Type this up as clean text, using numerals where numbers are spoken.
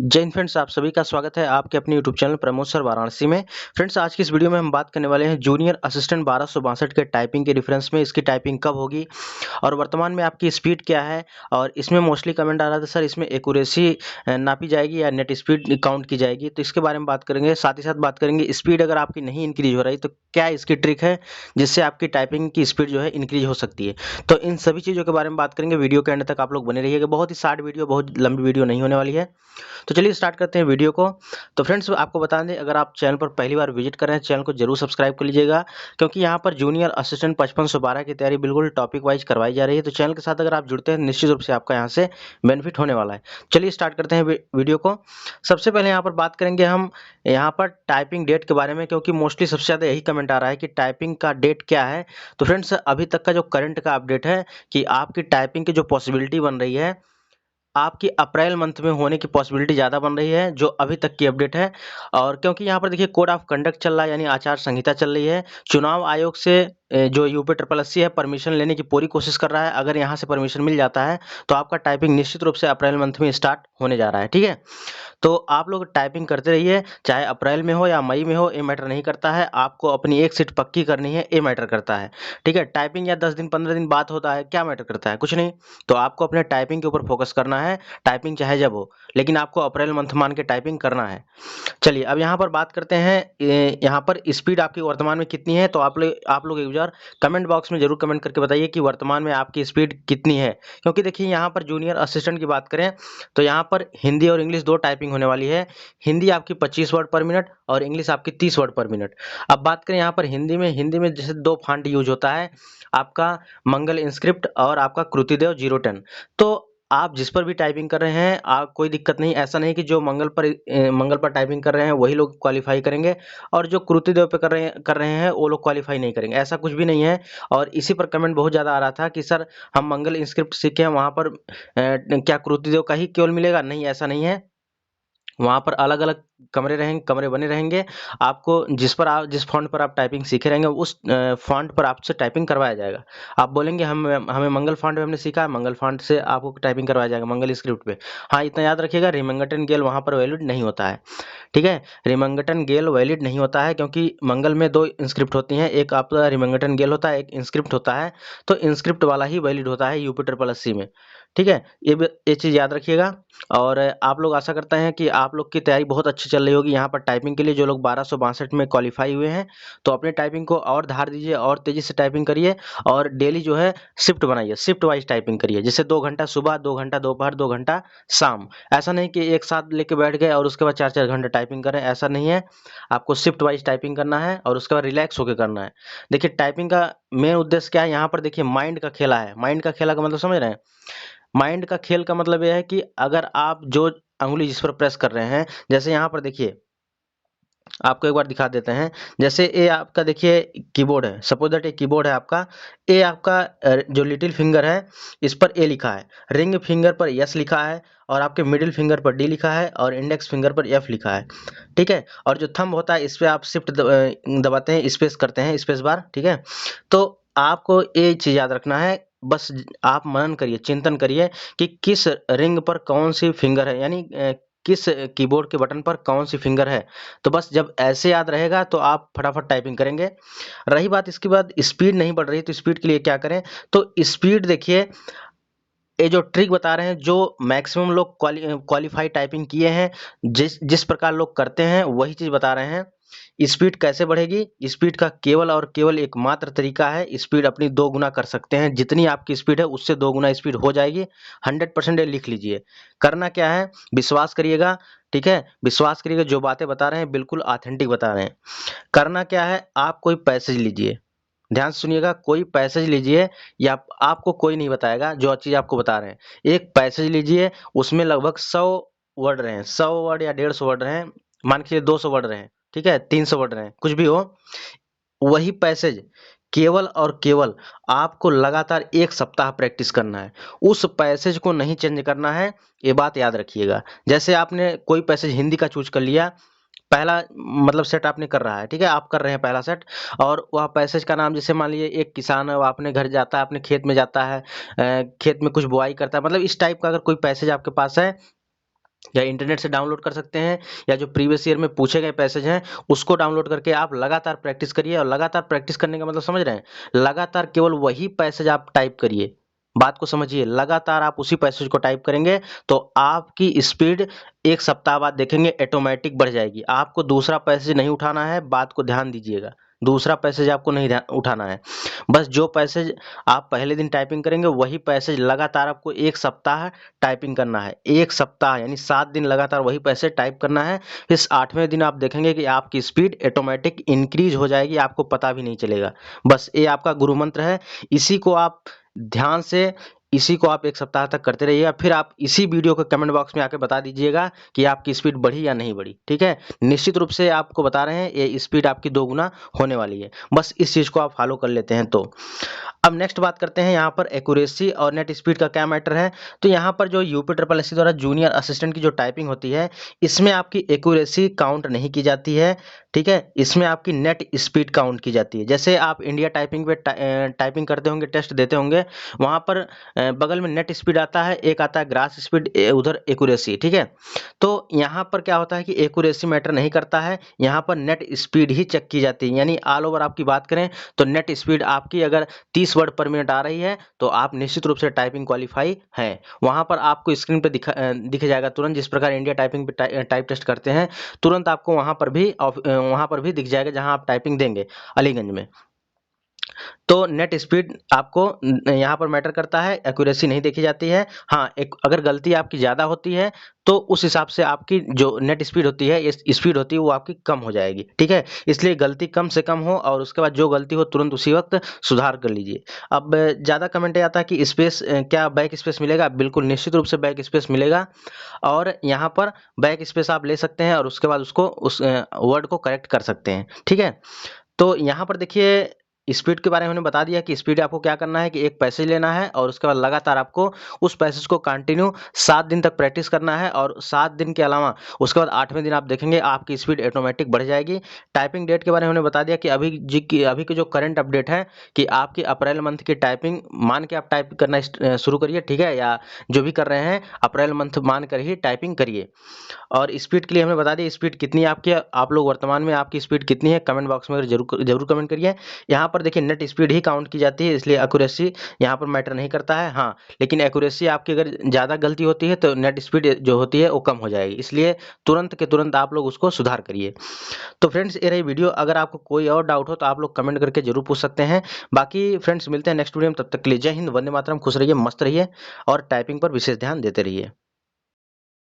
जय हिंद फ्रेंड्स, आप सभी का स्वागत है आपके अपने YouTube channel Pramod sir Varanasi में। फ्रेंड्स, आज की इस वीडियो में हम बात करने वाले हैं जूनियर असिस्टेंट 1262 के टाइपिंग के रेफरेंस में इसकी टाइपिंग कब होगी और वर्तमान में आपकी स्पीड क्या है। और इसमें मोस्टली कमेंट आ रहा था सर इसमें एक्यूरेसी नापी जाएगी या नेट स्पीड काउंट की जाएगी, तो इसके बारे में बात करेंगे। साथ ही साथ बात करेंगे स्पीड अगर आपकी नहीं इंक्रीज हो रही तो क्या इसकी ट्रिक है जिससे आपकी टाइपिंग की स्पीड जो है इंक्रीज हो सकती है। तो इन सभी चीज़ों के बारे में बात करेंगे। वीडियो के एंड तक आप लोग बने रहिएगा। बहुत ही शॉर्ट वीडियो, बहुत लंबी वीडियो नहीं होने वाली है। तो चलिए स्टार्ट करते हैं वीडियो को। तो फ्रेंड्स, आपको बता दें, अगर आप चैनल पर पहली बार विजिट कर रहे हैं चैनल को जरूर सब्सक्राइब कर लीजिएगा, क्योंकि यहाँ पर जूनियर असिस्टेंट 5512 की तैयारी बिल्कुल टॉपिक वाइज करवाई जा रही है। तो चैनल के साथ अगर आप जुड़ते हैं निश्चित रूप से आपका यहाँ से बेनिफिट होने वाला है। चलिए स्टार्ट करते हैं वीडियो को। सबसे पहले यहाँ पर बात करेंगे हम यहाँ पर टाइपिंग डेट के बारे में, क्योंकि मोस्टली सबसे ज़्यादा यही कमेंट आ रहा है कि टाइपिंग का डेट क्या है। तो फ्रेंड्स, अभी तक का जो करंट का अपडेट है कि आपकी टाइपिंग की जो पॉसिबिलिटी बन रही है आपकी अप्रैल मंथ में होने की पॉसिबिलिटी ज़्यादा बन रही है, जो अभी तक की अपडेट है। और क्योंकि यहाँ पर देखिए कोड ऑफ कंडक्ट चल रहा है, यानी आचार संहिता चल रही है। चुनाव आयोग से जो यूपी ट्रिपल एससी है परमिशन लेने की पूरी कोशिश कर रहा है। अगर यहाँ से परमिशन मिल जाता है तो आपका टाइपिंग निश्चित रूप से अप्रैल मंथ में स्टार्ट होने जा रहा है। ठीक है, तो आप लोग टाइपिंग करते रहिए, चाहे अप्रैल में हो या मई में हो, ये मैटर नहीं करता है। आपको अपनी एक सीट पक्की करनी है, ये मैटर करता है। ठीक है, टाइपिंग या 10 दिन 15 दिन बाद होता है, क्या मैटर करता है? कुछ नहीं। तो आपको अपने टाइपिंग के ऊपर फोकस करना है। टाइपिंग चाहे जब हो, लेकिन आपको अप्रैल मंथ मान के टाइपिंग करना है। चलिए अब यहाँ पर बात करते हैं, यहाँ पर स्पीड आपकी वर्तमान में कितनी है। तो आप लोग एक बार कमेंट बॉक्स में जरूर कमेंट करके बताइए कि वर्तमान में आपकी स्पीड कितनी है। क्योंकि देखिए यहाँ पर जूनियर असिस्टेंट की बात करें तो यहाँ पर हिंदी और इंग्लिश दो टाइपिंग होने वाली है। हिंदी आपकी 25 वर्ड पर मिनट और इंग्लिश आपकी 30 वर्ड पर मिनट। अब बात करें यहाँ पर हिंदी में जैसे दो फॉन्ट यूज होता है, आपका मंगल इंस्क्रिप्ट और आपका कृतिदेव 010। तो आप जिस पर भी टाइपिंग कर रहे हैं आप कोई दिक्कत नहीं। ऐसा नहीं कि जो मंगल पर टाइपिंग कर रहे हैं वही लोग क्वालिफाई करेंगे और जो कृतिदेव पे कर रहे हैं वो लोग क्वालिफाई नहीं करेंगे, ऐसा कुछ भी नहीं है। और इसी पर कमेंट बहुत ज़्यादा आ रहा था कि सर हम मंगल इंस्क्रिप्ट सीखे हैं, वहाँ पर क्या कृतिदेव का ही केवल मिलेगा? नहीं, ऐसा नहीं है। वहाँ पर अलग-अलग कमरे बने रहेंगे। आपको जिस फ़ॉन्ट पर आप टाइपिंग सीखे रहेंगे उस फ़ॉन्ट पर आपसे टाइपिंग करवाया जाएगा। आप बोलेंगे हमें मंगल फ़ॉन्ट में हमने सीखा है, मंगल फ़ॉन्ट से आपको टाइपिंग करवाया जाएगा, मंगल स्क्रिप्ट पे। हाँ, इतना याद रखिएगा, रिमंगटन गेल वहाँ पर वैलिड नहीं होता है। ठीक है? रिमंगटन गेल वैलिड नहीं होता है, क्योंकि मंगल में 2 इंस्क्रिप्ट होती हैं, एक आपका रिमंगटन गेल होता है, एक इंस्क्रिप्ट होता है। तो इंस्क्रिप्ट वाला ही वैलिड होता है यूपी ट्रिपल एससी में। ठीक है? ये चीज़ याद रखिएगा। और आप लोग आशा करते हैं कि आप लोग की तैयारी बहुत अच्छी चल रही होगी। यहाँ पर टाइपिंग के लिए जो लोग 1262 में क्वालिफाई हुए हैं, तो अपनी टाइपिंग को और धार दीजिए और तेज़ी से टाइपिंग करिए। और डेली जो है शिफ्ट बनाइए, शिफ्ट वाइज टाइपिंग करिए। जैसे 2 घंटा सुबह, 2 घंटा दोपहर, 2 घंटा शाम। ऐसा नहीं कि एक साथ लेके बैठ गए और उसके बाद 4-4 घंटे टाइपिंग करें, ऐसा नहीं है। आपको शिफ्ट वाइज टाइपिंग करना है और उसके बाद रिलैक्स होकर करना है। देखिए टाइपिंग का मेन उद्देश्य क्या है, यहाँ पर देखिए माइंड का खेला है। माइंड का खेला का मतलब समझ रहे हैं? माइंड का खेल का मतलब यह है कि अगर आप जो अंगुली जिस पर प्रेस कर रहे हैं, जैसे यहाँ पर देखिए आपको एक बार दिखा देते हैं। जैसे ये आपका देखिए कीबोर्ड है, सपोज दैट ये कीबोर्ड है आपका। ये आपका जो लिटिल फिंगर है इस पर ए लिखा है, रिंग फिंगर पर यस लिखा है और आपके मिडिल फिंगर पर डी लिखा है और इंडेक्स फिंगर पर एफ लिखा है। ठीक है, और जो थंब होता है इस पे आप शिफ्ट दबाते हैं, स्पेस करते हैं, स्पेस बार। ठीक है, तो आपको ये चीज याद रखना है। बस आप मनन करिए, चिंतन करिए कि किस रिंग पर कौन सी फिंगर है, यानी किस कीबोर्ड के बटन पर कौन सी फिंगर है। तो बस जब ऐसे याद रहेगा तो आप फटाफट टाइपिंग करेंगे। रही बात इसके बाद स्पीड नहीं बढ़ रही, तो स्पीड के लिए क्या करें? तो स्पीड देखिए, ये जो ट्रिक बता रहे हैं, जो मैक्सिमम लोग क्वालिफाई टाइपिंग किए हैं, जिस जिस प्रकार लोग करते हैं वही चीज बता रहे हैं। स्पीड कैसे बढ़ेगी? स्पीड का केवल और केवल एकमात्र तरीका है, स्पीड अपनी 2 गुना कर सकते हैं। जितनी आपकी स्पीड है उससे 2 गुना स्पीड हो जाएगी। 100% ये लिख लीजिए। करना क्या है? विश्वास करिएगा। ठीक है, विश्वास करिएगा, जो बातें बता रहे हैं बिल्कुल ऑथेंटिक बता रहे हैं। करना क्या है? आप कोई पैसेज लीजिए, ध्यान से सुनिएगा। कोई पैसेज लीजिए, या आपको कोई नहीं बताएगा जो चीज आपको बता रहे हैं। एक पैसेज लीजिए, उसमें लगभग 100 वर्ड रहे, 100 वर्ड या 150 वर्ड रहे, मान के चलिए 200 वर्ड रहे। ठीक है, 300 वर्ड रहे, कुछ भी हो, वही पैसेज केवल और केवल आपको लगातार 1 सप्ताह प्रैक्टिस करना है। उस पैसेज को नहीं चेंज करना है, ये बात याद रखिएगा। जैसे आपने कोई पैसेज हिंदी का चूज कर लिया, पहला मतलब सेट आपने कर रहा है। ठीक है, आप कर रहे हैं पहला सेट, और वह पैसेज का नाम, जैसे मान लीजिए एक किसान है, वो अपने घर जाता है, अपने खेत में जाता है, खेत में कुछ बुआई करता है, मतलब इस टाइप का अगर कोई पैसेज आपके पास है, या इंटरनेट से डाउनलोड कर सकते हैं, या जो प्रीवियस ईयर में पूछे गए पैसेज हैं उसको डाउनलोड करके आप लगातार प्रैक्टिस करिए। और लगातार प्रैक्टिस करने का मतलब समझ रहे हैं, लगातार केवल वही पैसेज आप टाइप करिए। बात को समझिए, लगातार आप उसी पैसेज को टाइप करेंगे तो आपकी स्पीड एक सप्ताह बाद देखेंगे ऑटोमेटिक बढ़ जाएगी। आपको दूसरा पैसेज नहीं उठाना है, बात को ध्यान दीजिएगा, दूसरा पैसेज आपको नहीं उठाना है। बस जो पैसेज आप पहले दिन टाइपिंग करेंगे वही पैसेज लगातार आपको एक सप्ताह टाइपिंग करना है। एक सप्ताह यानी 7 दिन लगातार वही पैसेज टाइप करना है। इस 8वें दिन आप देखेंगे कि आपकी स्पीड ऑटोमेटिक इंक्रीज हो जाएगी, आपको पता भी नहीं चलेगा। बस ये आपका गुरु मंत्र है, इसी को आप ध्यान से, इसी को आप एक सप्ताह तक करते रहिएगा। फिर आप इसी वीडियो को कमेंट बॉक्स में आके बता दीजिएगा कि आपकी स्पीड बढ़ी या नहीं बढ़ी। ठीक है, निश्चित रूप से आपको बता रहे हैं ये स्पीड आपकी 2 गुना होने वाली है। बस इस चीज़ को आप फॉलो कर लेते हैं तो। अब नेक्स्ट बात करते हैं यहाँ पर एक्यूरेसी और नेट स्पीड का क्या मैटर है। तो यहाँ पर जो यूपीएससी द्वारा जूनियर असिस्टेंट की जो टाइपिंग होती है, इसमें आपकी एक्यूरेसी काउंट नहीं की जाती है। ठीक है, इसमें आपकी नेट स्पीड काउंट की जाती है। जैसे आप इंडिया टाइपिंग पे टाइपिंग करते होंगे, टेस्ट देते होंगे, वहाँ पर बगल में नेट स्पीड आता है, एक आता है ग्रास स्पीड, उधर एक्यूरेसी। ठीक है, तो यहाँ पर क्या होता है कि एक्यूरेसी मैटर नहीं करता है, यहाँ पर नेट स्पीड ही चेक की जाती है। यानी ऑल ओवर आपकी बात करें तो नेट स्पीड आपकी अगर 30 वर्ड पर मिनट आ रही है तो आप निश्चित रूप से टाइपिंग क्वालिफाई हैं। वहाँ पर आपको स्क्रीन पे दिख जाएगा तुरंत, जिस प्रकार इंडिया टाइपिंग पे टाइप टेस्ट करते हैं, तुरंत आपको वहाँ पर भी दिख जाएगा जहाँ आप टाइपिंग देंगे अलीगंज में। तो नेट स्पीड आपको यहाँ पर मैटर करता है, एक्यूरेसी नहीं देखी जाती है। हाँ, एक अगर गलती आपकी ज़्यादा होती है तो उस हिसाब से आपकी जो नेट स्पीड होती है, स्पीड होती है, वो आपकी कम हो जाएगी। ठीक है, इसलिए गलती कम से कम हो और उसके बाद जो गलती हो तुरंत उसी वक्त सुधार कर लीजिए। अब ज़्यादा कमेंट आता है कि स्पेस, क्या बैक स्पेस मिलेगा? बिल्कुल निश्चित रूप से बैक स्पेस मिलेगा, और यहाँ पर बैक स्पेस आप ले सकते हैं और उसके बाद उसको उस वर्ड को करेक्ट कर सकते हैं। ठीक है, तो यहाँ पर देखिए स्पीड के बारे में हमने बता दिया कि स्पीड आपको क्या करना है कि एक पैसेज लेना है और उसके बाद लगातार आपको उस पैसेज को कंटिन्यू 7 दिन तक प्रैक्टिस करना है, और 7 दिन के अलावा उसके बाद 8वें दिन आप देखेंगे आपकी स्पीड ऑटोमेटिक बढ़ जाएगी। टाइपिंग डेट के बारे में हमने बता दिया कि अभी की जो करंट अपडेट है कि आपकी अप्रैल मंथ की टाइपिंग मान के आप टाइप करना शुरू करिए। ठीक है, या जो भी कर रहे हैं अप्रैल मंथ मान कर ही टाइपिंग करिए। और स्पीड के लिए हमने बता दिया स्पीड कितनी है आपकी, आप लोग वर्तमान में आपकी स्पीड कितनी है कमेंट बॉक्स में जरूर कमेंट करिए। यहाँ पर देखिए नेट स्पीड ही काउंट की जाती है, इसलिए एक्यूरेसी यहाँ पर मैटर नहीं करता है। हाँ, लेकिन एक्यूरेसी आपकी अगर ज़्यादा गलती होती है तो नेट स्पीड जो होती है वो कम हो जाएगी, इसलिए तुरंत के तुरंत आप लोग उसको सुधार करिए। तो फ्रेंड्स, ये रही वीडियो। अगर आपको कोई और डाउट हो तो आप लोग कमेंट करके जरूर पूछ सकते हैं। बाकी फ्रेंड्स मिलते हैं नेक्स्ट वीडियो में, तब तक के लिए जय हिंद, वंदे मातरम, खुश रहिए, मस्त रहिए और टाइपिंग पर विशेष ध्यान देते रहिए।